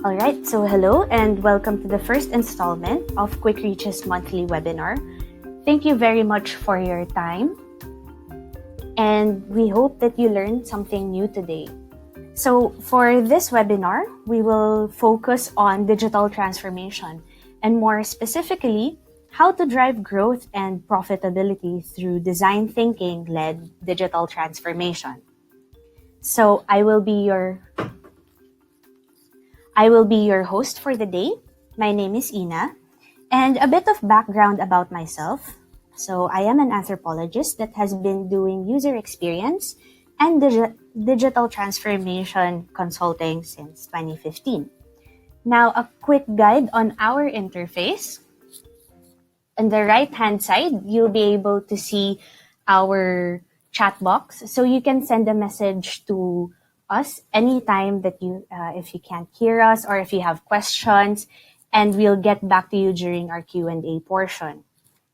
All right, so hello and welcome to the first installment of Quick Reach's monthly webinar. Thank you very much for your time, and we hope that you learned something new today. So for this webinar, we will focus on digital transformation, and more specifically, how to drive growth and profitability through design thinking-led digital transformation. So I will be your host for the day. My name is Ina, and a bit of background about myself. So I am an anthropologist that has been doing user experience and digital transformation consulting since 2015. Now, a quick guide on our interface. On the right-hand side, you'll be able to see our chat box. So you can send a message to us anytime that if you can't hear us or if you have questions, and we'll get back to you during our Q&A portion.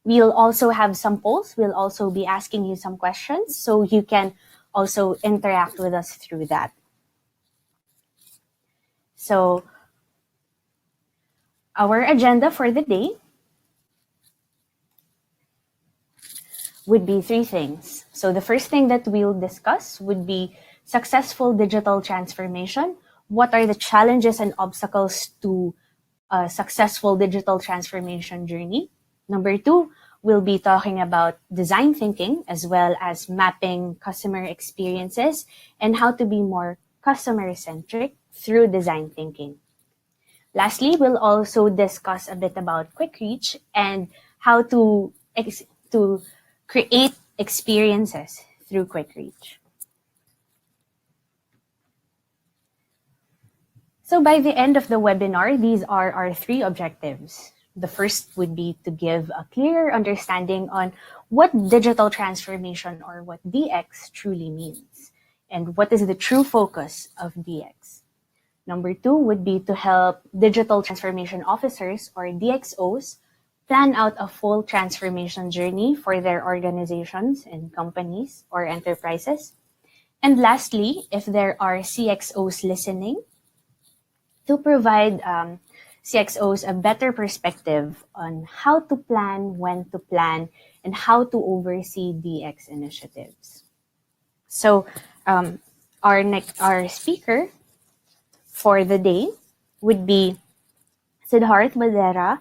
We'll also have some polls. We'll also be asking you some questions, so you can also interact with us through that. So our agenda for the day would be three things. So the first thing that we'll discuss would be successful digital transformation. What are the challenges and obstacles to a successful digital transformation journey? Number two, we'll be talking about design thinking as well as mapping customer experiences and how to be more customer-centric through design thinking. Lastly, we'll also discuss a bit about Quick Reach and how to create experiences through Quick Reach. So by the end of the webinar, these are our three objectives. The first would be to give a clear understanding on what digital transformation or what DX truly means and what is the true focus of DX. Number two would be to help digital transformation officers or DXOs plan out a full transformation journey for their organizations and companies or enterprises. And lastly, if there are CXOs listening, to provide CXOs a better perspective on how to plan, when to plan, and how to oversee DX initiatives. So our speaker for the day would be Siddharth Madera.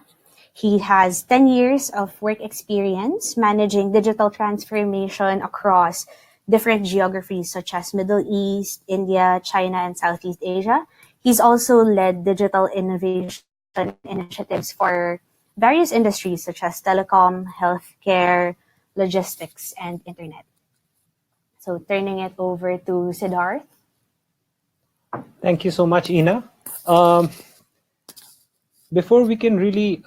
He has 10 years of work experience managing digital transformation across different geographies such as Middle East, India, China, and Southeast Asia. He's also led digital innovation initiatives for various industries such as telecom, healthcare, logistics, and internet. So turning it over to Siddharth. Thank you so much, Ina. Before we can really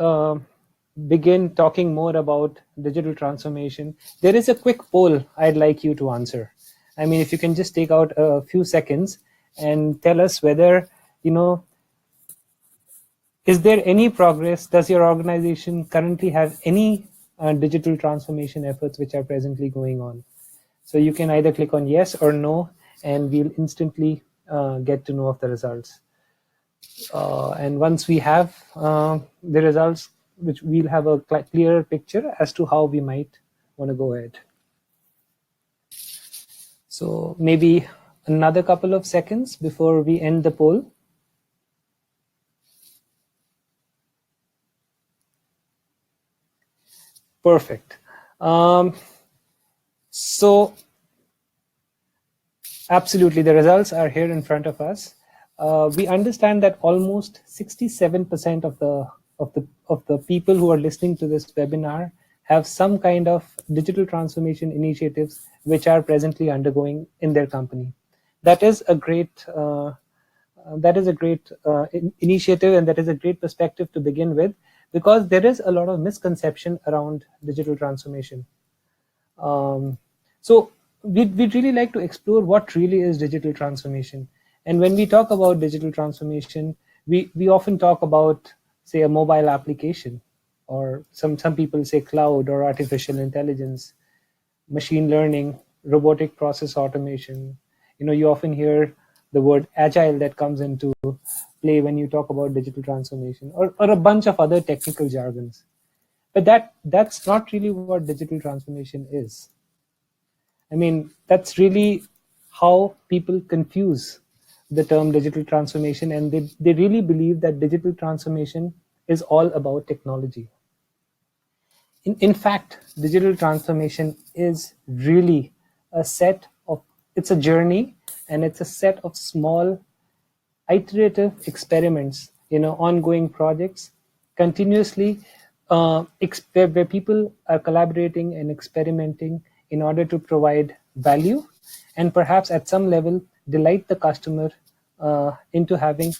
begin talking more about digital transformation, there is a quick poll I'd like you to answer. I mean, if you can just take out a few seconds and tell us whether, is there any progress? Does your organization currently have any digital transformation efforts which are presently going on? So you can either click on yes or no, and we'll instantly get to know of the results. And once we have the results, which we'll have a clearer picture as to how we might want to go ahead. So maybe another couple of seconds before we end the poll. Perfect. So absolutely, the results are here in front of us. We understand that almost 67% of the people who are listening to this webinar have some kind of digital transformation initiatives which are presently undergoing in their company. That is a great initiative, and that is a great perspective to begin with, because there is a lot of misconception around digital transformation. So we'd really like to explore what really is digital transformation. And when we talk about digital transformation, we often talk about, say, a mobile application, or some people say cloud or artificial intelligence, machine learning, robotic process automation. You often hear the word agile that comes into play when you talk about digital transformation, or a bunch of other technical jargons. But that's not really what digital transformation is. I mean, that's really how people confuse the term digital transformation, and they really believe that digital transformation is all about technology. In fact, digital transformation is really it's a journey, and it's a set of small iterative experiments, ongoing projects, continuously, where people are collaborating and experimenting in order to provide value, and perhaps at some level delight the customer into having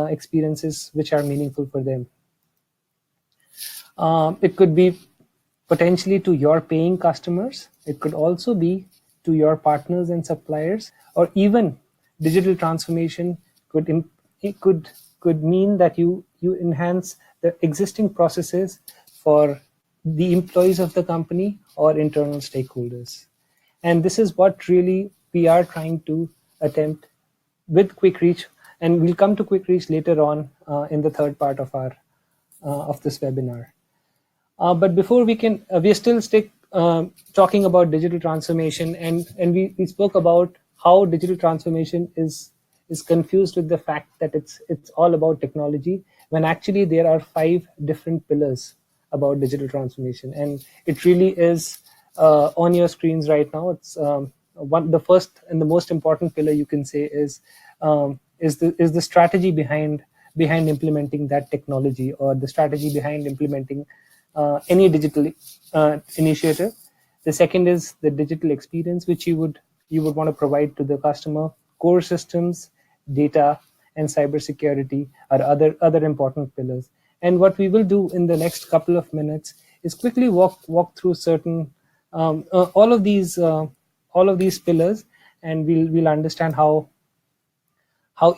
experiences which are meaningful for them. It could be potentially to your paying customers. It could also be to your partners and suppliers, or even digital transformation could mean that you enhance the existing processes for the employees of the company or internal stakeholders. And this is what really we are trying to attempt with Quick Reach, and we'll come to Quick Reach later on in the third part of our of this webinar. But before we still talking about digital transformation, and we spoke about how digital transformation is confused with the fact that it's all about technology, when actually there are 5 different pillars about digital transformation, and it really is on your screens right now. It's the first and the most important pillar, you can say, is the strategy behind implementing that technology, or the strategy behind implementing any digital initiative. The second is the digital experience, which you would want to provide to the customer. Core systems, data, and cybersecurity are other important pillars. And what we will do in the next couple of minutes is quickly walk through certain all of these pillars, and we'll understand how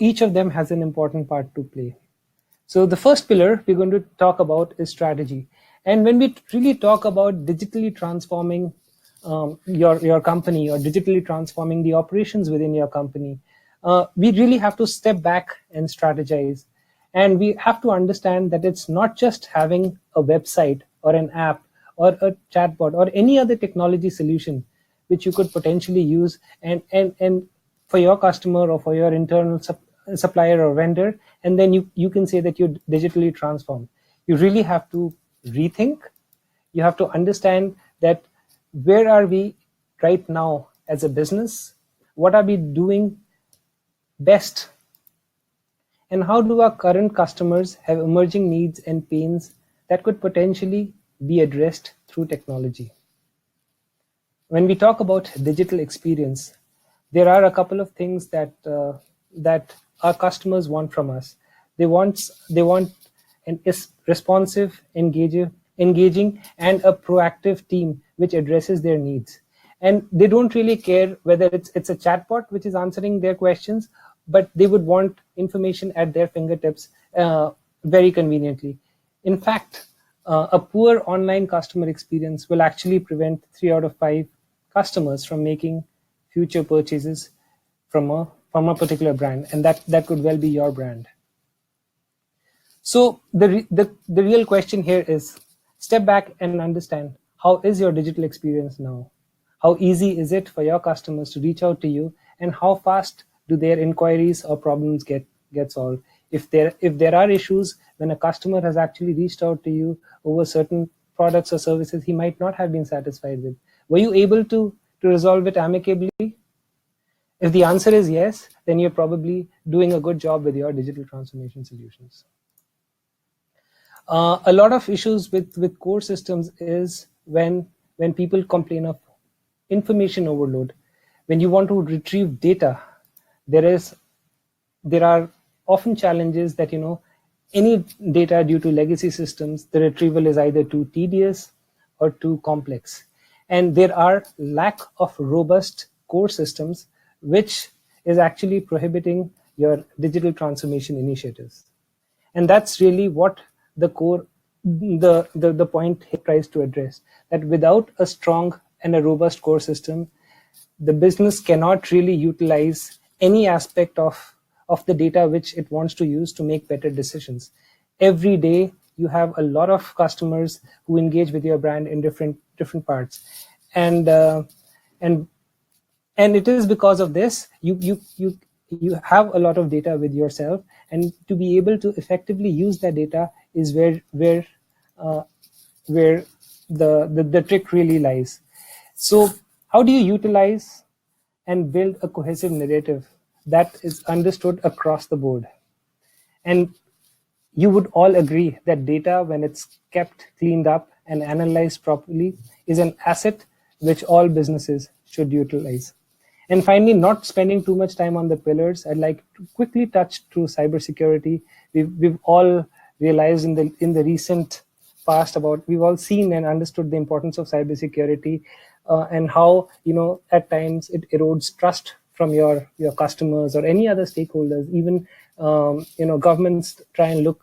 each of them has an important part to play. So the first pillar we're going to talk about is strategy. And when we really talk about digitally transforming your company, or digitally transforming the operations within your company, we really have to step back and strategize. And we have to understand that it's not just having a website or an app or a chatbot or any other technology solution which you could potentially use and for your customer or for your internal supplier or vendor, and then you can say that you're digitally transformed. You really have to rethink. You have to understand that where are we right now as a business? What are we doing best? And how do our current customers have emerging needs and pains that could potentially be addressed through technology? When we talk about digital experience, there are a couple of things that our customers want from us. They want an responsive, engaging, and a proactive team which addresses their needs. And they don't really care whether it's a chatbot which is answering their questions, but they would want information at their fingertips very conveniently. In fact, a poor online customer experience will actually prevent 3 out of 5 customers from making future purchases from a particular brand, and that could well be your brand. So the real question here is, step back and understand, how is your digital experience now? How easy is it for your customers to reach out to you, and how fast do their inquiries or problems get solved? If there are issues when a customer has actually reached out to you over certain products or services he might not have been satisfied with, were you able to resolve it amicably? If the answer is yes, then you're probably doing a good job with your digital transformation solutions. A lot of issues with core systems is when people complain of information overload. When you want to retrieve data, there are often challenges that, any data due to legacy systems, the retrieval is either too tedious or too complex. And there are lack of robust core systems, which is actually prohibiting your digital transformation initiatives. And that's really what the point he tries to address, that without a strong and a robust core system, the business cannot really utilize any aspect of of the data which it wants to use to make better decisions. Every day you have a lot of customers who engage with your brand in different parts, and and and it is because of this you have a lot of data with yourself, and to be able to effectively use that data is uh, where the trick really lies. So how do you utilize and build a cohesive narrative that is understood across the board? And you would all agree that data, when it's kept cleaned up and analyzed properly, is an asset which all businesses should utilize. And finally, not spending too much time on the pillars, I'd like to quickly touch through cybersecurity. We've all realized in the recent past about, we've all seen and understood the importance of cybersecurity, and how, at times it erodes trust from your customers or any other stakeholders. Even governments try and look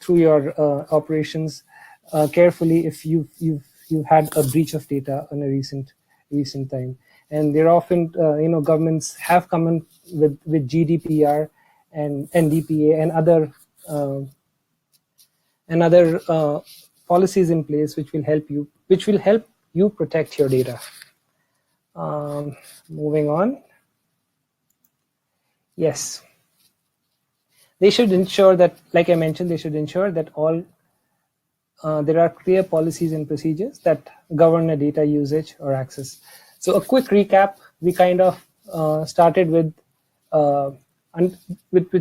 through your operations carefully if you've had a breach of data in a recent time. And they're often, governments have come in with GDPR and NDPA and other policies in place which will help you protect your data. Moving on. Yes. They should ensure that, like I mentioned, they should ensure that there are clear policies and procedures that govern a data usage or access. So a quick recap, we kind of started with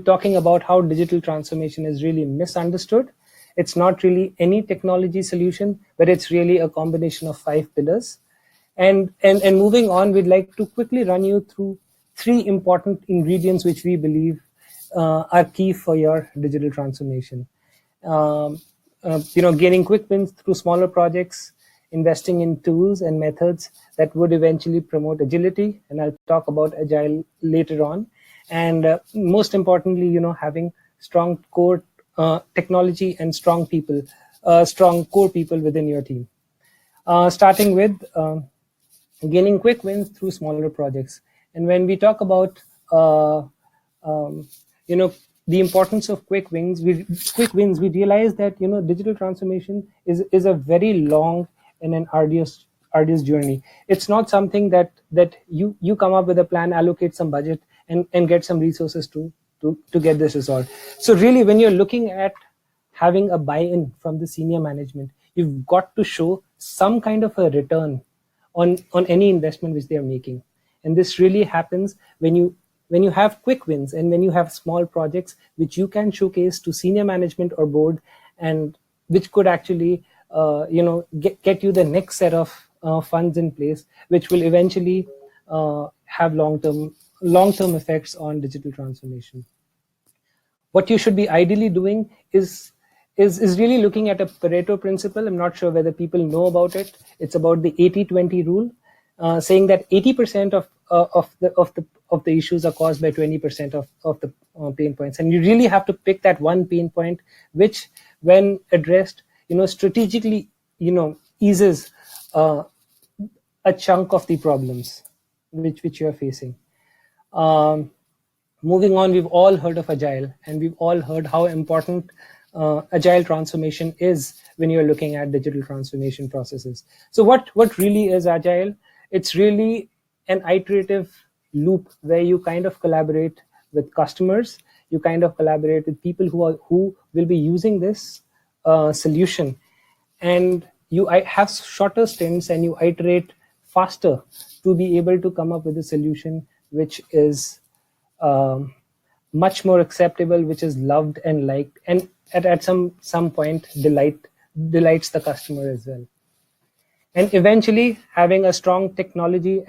talking about how digital transformation is really misunderstood. It's not really any technology solution, but it's really a combination of 5 pillars. And moving on, we'd like to quickly run you through 3 important ingredients which we believe are key for your digital transformation. Gaining quick wins through smaller projects, investing in tools and methods that would eventually promote agility, and I'll talk about agile later on. And most importantly, having strong core technology and strong core people within your team. Starting with gaining quick wins through smaller projects. And when we talk about the importance of quick wins, we realize that digital transformation is a very long and an arduous journey. It's not something that you come up with a plan, allocate some budget, and get some resources to get this resolved. So really, when you're looking at having a buy-in from the senior management, you've got to show some kind of a return on any investment which they are making. And this really happens when you have quick wins and when you have small projects which you can showcase to senior management or board, and which could actually get you the next set of funds in place, which will eventually have long-term effects on digital transformation. What you should be ideally doing is really looking at a Pareto principle. I'm not sure whether people know about it. It's about the 80-20 rule, saying that 80% of the issues are caused by 20% of the pain points, and you really have to pick that one pain point which, when addressed, strategically, eases a chunk of the problems which you are facing. Moving on, we've all heard of Agile, and we've all heard how important Agile transformation is when you're looking at digital transformation processes. So what really is Agile? It's really an iterative loop where you kind of collaborate with customers, you kind of collaborate with people who will be using this solution, and you have shorter stints and you iterate faster to be able to come up with a solution which is much more acceptable, which is loved and liked, and at some point delights the customer as well. And eventually, having a strong technology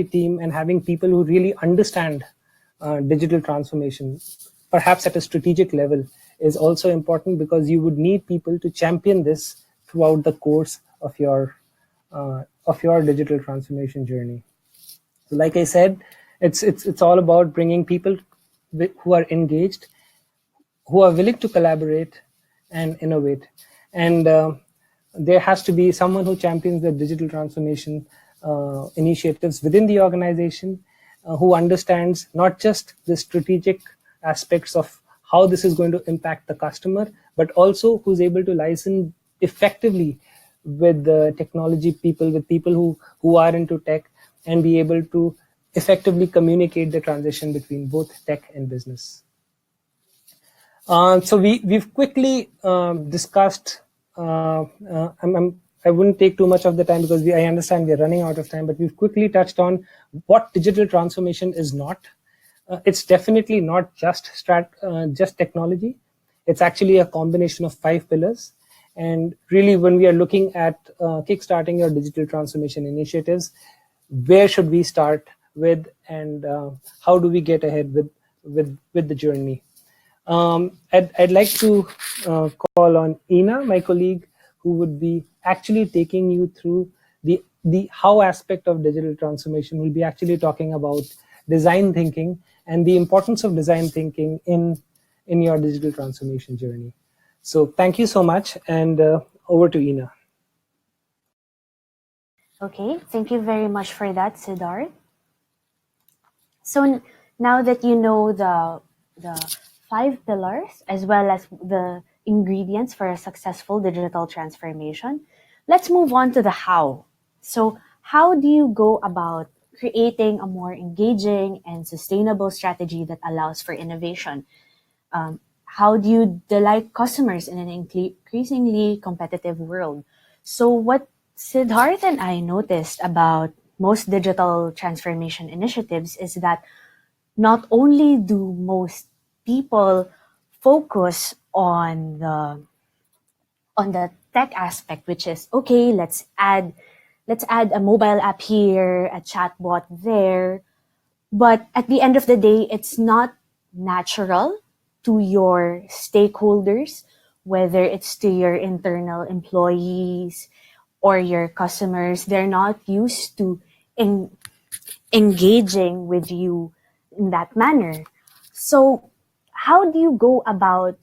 team and having people who really understand digital transformation, perhaps at a strategic level, is also important, because you would need people to champion this throughout the course of your digital transformation journey. So, like I said, it's all about bringing people who are engaged, who are willing to collaborate and innovate. And there has to be someone who champions the digital transformation initiatives within the organization. who understands not just the strategic aspects of how this is going to impact the customer, but also who's able to license effectively with the technology people, with people who are into tech, and be able to effectively communicate the transition between both tech and business. So we've quickly discussed. I wouldn't take too much of the time because I understand we're running out of time. But we've quickly touched on what digital transformation is not. It's definitely not just technology. It's actually a combination of 5 pillars. And really, when we are looking at kickstarting your digital transformation initiatives, where should we start with, and how do we get ahead with the journey? I'd like to call on Ina, my colleague, who would be actually taking you through the how aspect of digital transformation. We'll be actually talking about design thinking and the importance of design thinking in your digital transformation journey. So thank you so much, and over to Ina. Okay, thank you very much for that, Siddharth. So now that you know the 5 pillars as well as the ingredients for a successful digital transformation, let's move on to the how. So how do you go about creating a more engaging and sustainable strategy that allows for innovation? How do you delight customers in an increasingly competitive world? So what Siddharth and I noticed about most digital transformation initiatives is that not only do most people focus on the tech aspect, which is okay, let's add a mobile app here, a chatbot there, but at the end of the day, it's not natural to your stakeholders, whether it's to your internal employees or your customers. They're not used to engaging with you in that manner. So, how do you go about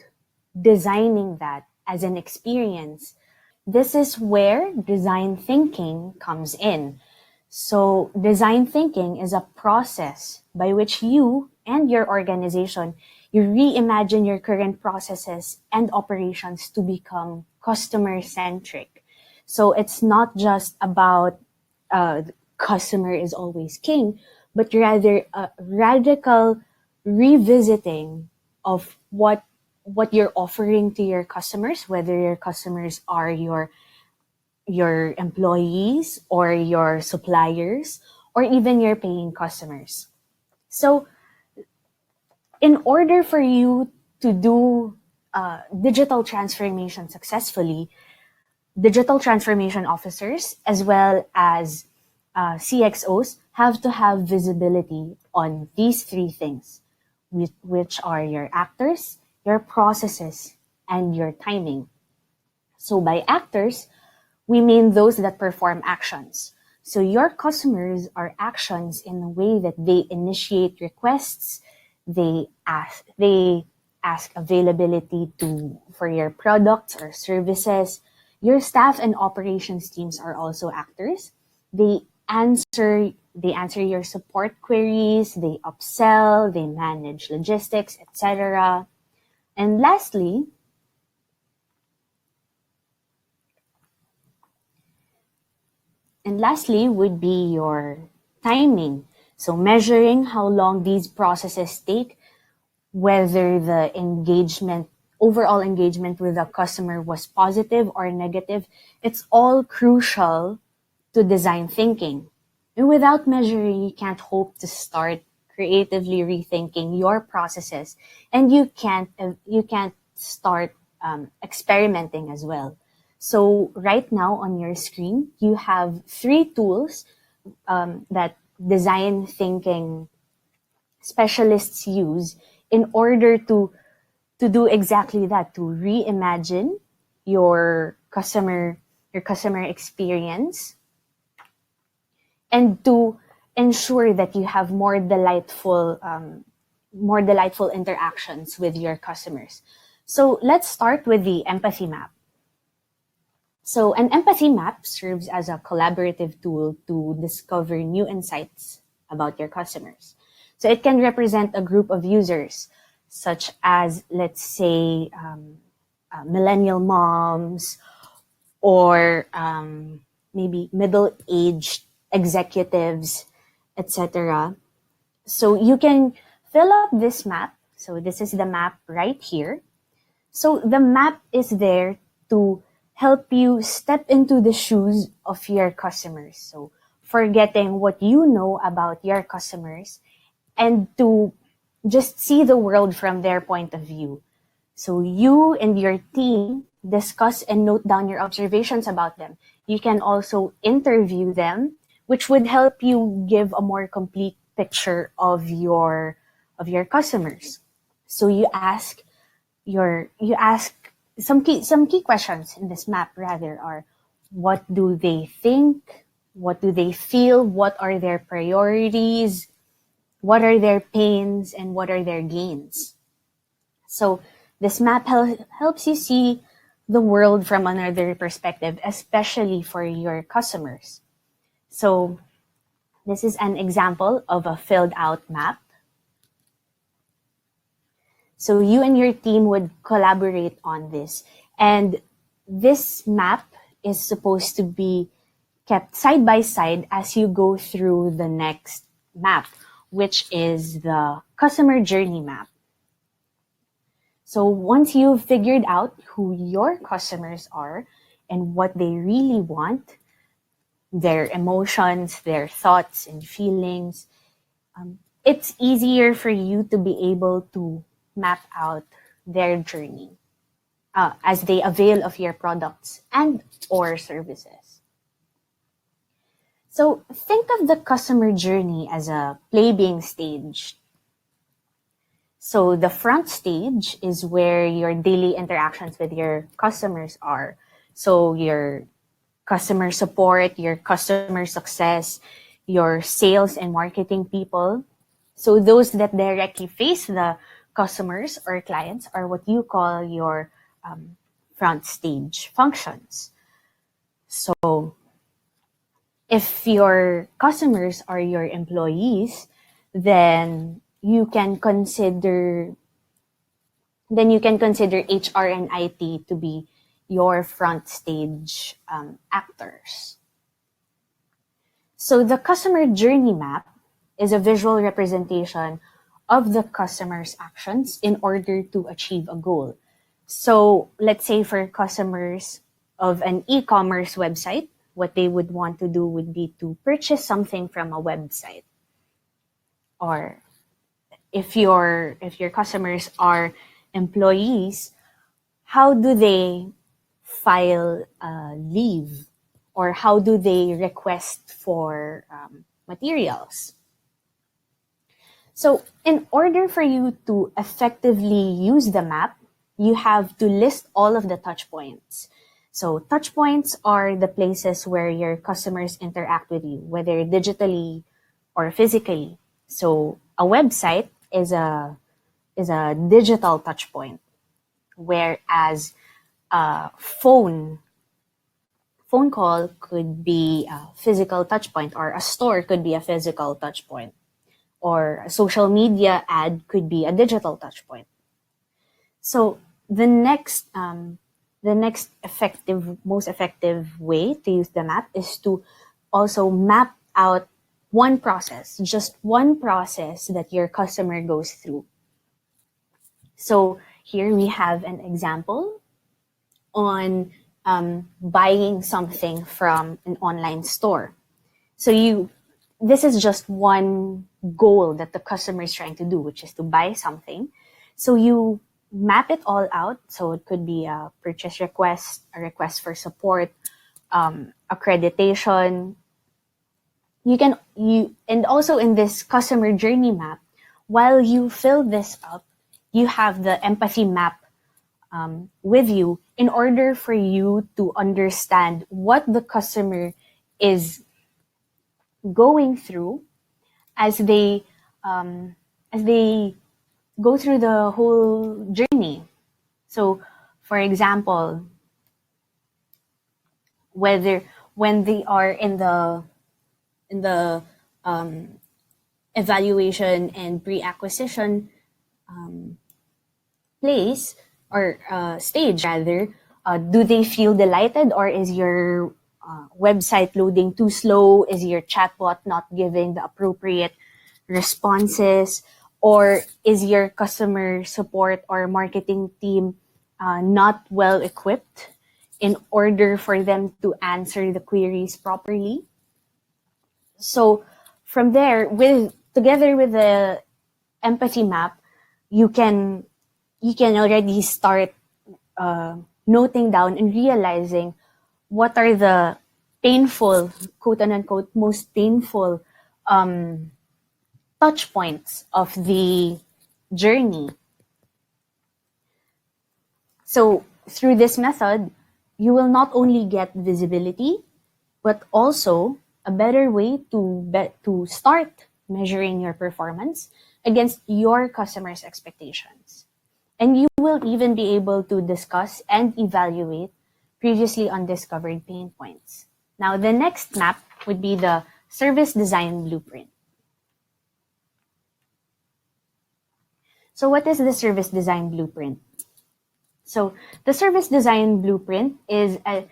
designing that as an experience? This is where design thinking comes in. So, design thinking is a process by which you and your organization you reimagine your current processes and operations to become customer centric. So, it's not just about the customer is always king, but rather a radical revisiting of what you're offering to your customers, whether your customers are your employees or your suppliers or even your paying customers. So in order for you to do digital transformation successfully, digital transformation officers as well as CXOs have to have visibility on these 3 things, which are your actors, your processes, and your timing. So by actors, we mean those that perform actions. So your customers are actions in the way that they initiate requests, they ask availability for your products or services. Your staff and operations teams are also actors. They answer your support queries, they upsell, they manage logistics, etc. And lastly would be your timing. So measuring how long these processes take, whether the overall engagement with the customer was positive or negative, it's all crucial to design thinking. And without measuring, you can't hope to start creatively rethinking your processes, and you can't start experimenting as well. So right now on your screen, you have 3 tools that design thinking specialists use in order to do exactly that, to reimagine your customer experience and to ensure that you have more delightful interactions with your customers. So let's start with the empathy map. So an empathy map serves as a collaborative tool to discover new insights about your customers. So it can represent a group of users, such as, let's say, millennial moms, or maybe middle-aged executives, etc. So you can fill up this map. So this is the map right here. So the map is there to help you step into the shoes of your customers. So forgetting what you know about your customers and to just see the world from their point of view. So you and your team discuss and note down your observations about them. You can also interview them, which would help you give a more complete picture of your customers. So you ask some key questions in this map rather are, what do they think? What do they feel? What are their priorities? What are their pains and what are their gains? So this map helps you see the world from another perspective, especially for your customers. So this is an example of a filled out map. So you and your team would collaborate on this. And this map is supposed to be kept side by side as you go through the next map, which is the customer journey map. So once you've figured out who your customers are and what they really want, their emotions, their thoughts and feelings, it's easier for you to be able to map out their journey as they avail of your products and or services. So think of the customer journey as a play being staged. So the front stage is where your daily interactions with your customers are. So your customer support, your customer success, your sales and marketing people. So those that directly face the customers or clients are what you call your front stage functions. So if your customers are your employees, then you can consider HR and IT to be your front stage actors. So the customer journey map is a visual representation of the customer's actions in order to achieve a goal. So let's say for customers of an e-commerce website, what they would want to do would be to purchase something from a website. Or if your customers are employees, how do they file leave, or how do they request for materials? So in order for you to effectively use the map, you have to list all of the touch points. So touch points are the places where your customers interact with you, whether digitally or physically. So a website is a digital touch point, whereas a phone call could be a physical touch point, or a store could be a physical touch point, or a social media ad could be a digital touch point. So the next most effective way to use the map is to also map out just one process that your customer goes through. So here we have an example on buying something from an online store. So this is just one goal that the customer is trying to do, which is to buy something. So you map it all out. So it could be a purchase request, a request for support, accreditation. And also in this customer journey map, while you fill this up, you have the empathy map with you in order for you to understand what the customer is going through as they go through the whole journey. So, for example, whether when they are in the evaluation and pre-acquisition place or stage rather, do they feel delighted, or is your website loading too slow? Is your chatbot not giving the appropriate responses? Or is your customer support or marketing team not well equipped in order for them to answer the queries properly? So from there, with together with the empathy map, you can already start noting down and realizing what are the painful, quote unquote, most painful touch points of the journey. So through this method, you will not only get visibility, but also a better way to start measuring your performance against your customers' expectations. And you will even be able to discuss and evaluate previously undiscovered pain points. Now, the next map would be the service design blueprint. So what is the service design blueprint? So the service design blueprint is an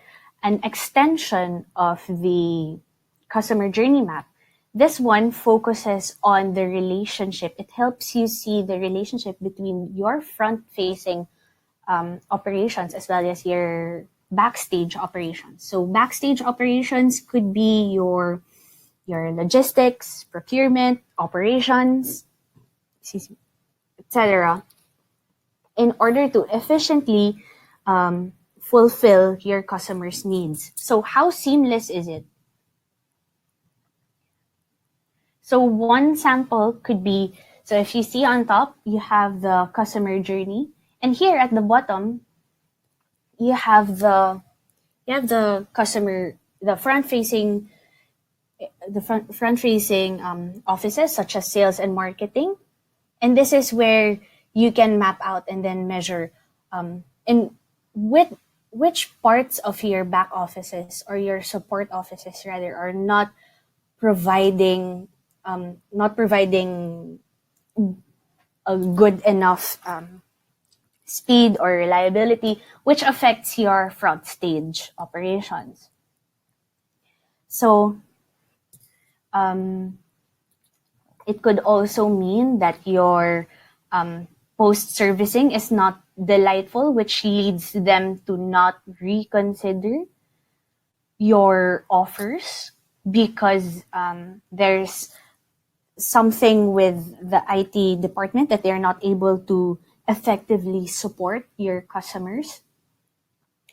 extension of the customer journey map. This one focuses on the relationship. It helps you see the relationship between your front-facing operations as well as your backstage operations. So backstage operations could be your logistics, procurement, operations, etc. in order to efficiently fulfill your customers' needs. So how seamless is it? So one sample could be, so if you see on top, you have the customer journey, and here at the bottom, you have the customer, the front facing offices such as sales and marketing, and this is where you can map out and then measure in with which parts of your back offices or your support offices rather are providing not providing a good enough speed or reliability, which affects your front stage operations. So it could also mean that your post servicing is not delightful, which leads them to not reconsider your offers because there's something with the IT department that they're not able to effectively support your customers,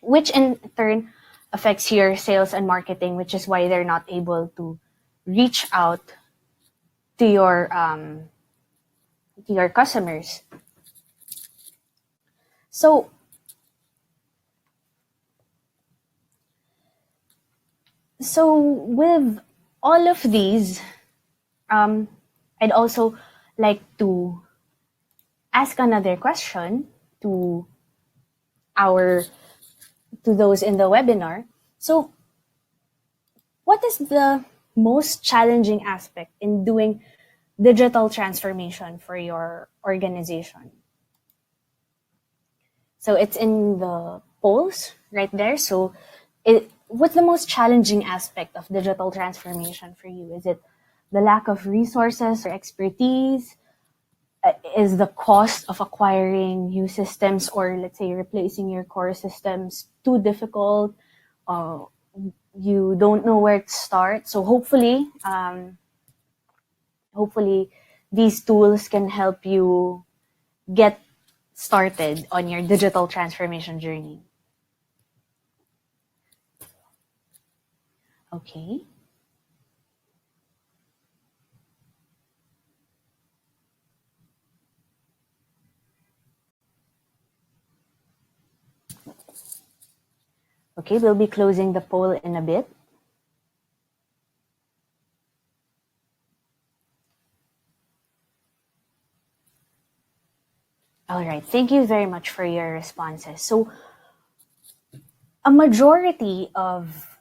which in turn affects your sales and marketing, which is why they're not able to reach out to your customers. So with all of these, I'd also like to ask another question to our to those in the webinar. So what is the most challenging aspect in doing digital transformation for your organization? So it's in the polls right there. So what's the most challenging aspect of digital transformation for you? Is it the lack of resources or expertise? Is the cost of acquiring new systems or let's say replacing your core systems too difficult? You don't know where to start. So hopefully these tools can help you get started on your digital transformation journey. Okay. Okay, we'll be closing the poll in a bit. All right, thank you very much for your responses. So a majority of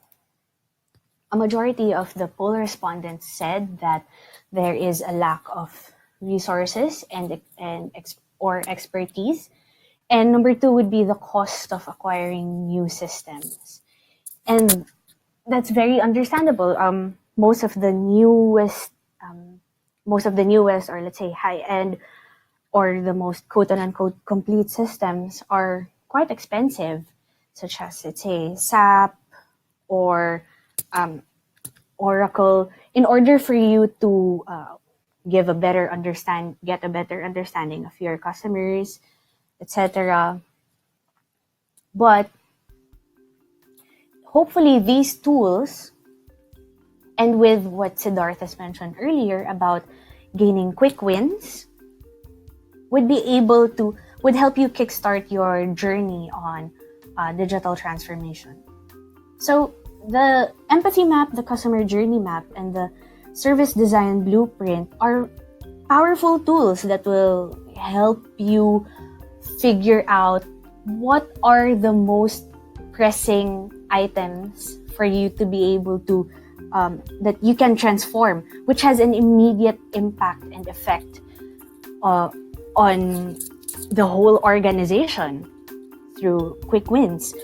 A majority of the poll respondents said that there is a lack of resources or expertise. And number two would be the cost of acquiring new systems. And that's very understandable. Most of the newest, or let's say high end, or the most quote unquote complete systems are quite expensive, such as, let's say, SAP or Oracle. In order for you to get a better understanding of your customers, etc. But hopefully these tools, and with what Siddharth has mentioned earlier about gaining quick wins, would help you kickstart your journey on digital transformation. So the empathy map, the customer journey map, and the service design blueprint are powerful tools that will help you figure out what are the most pressing items for you to be able to that you can transform, which has an immediate impact and effect on the whole organization through quick wins.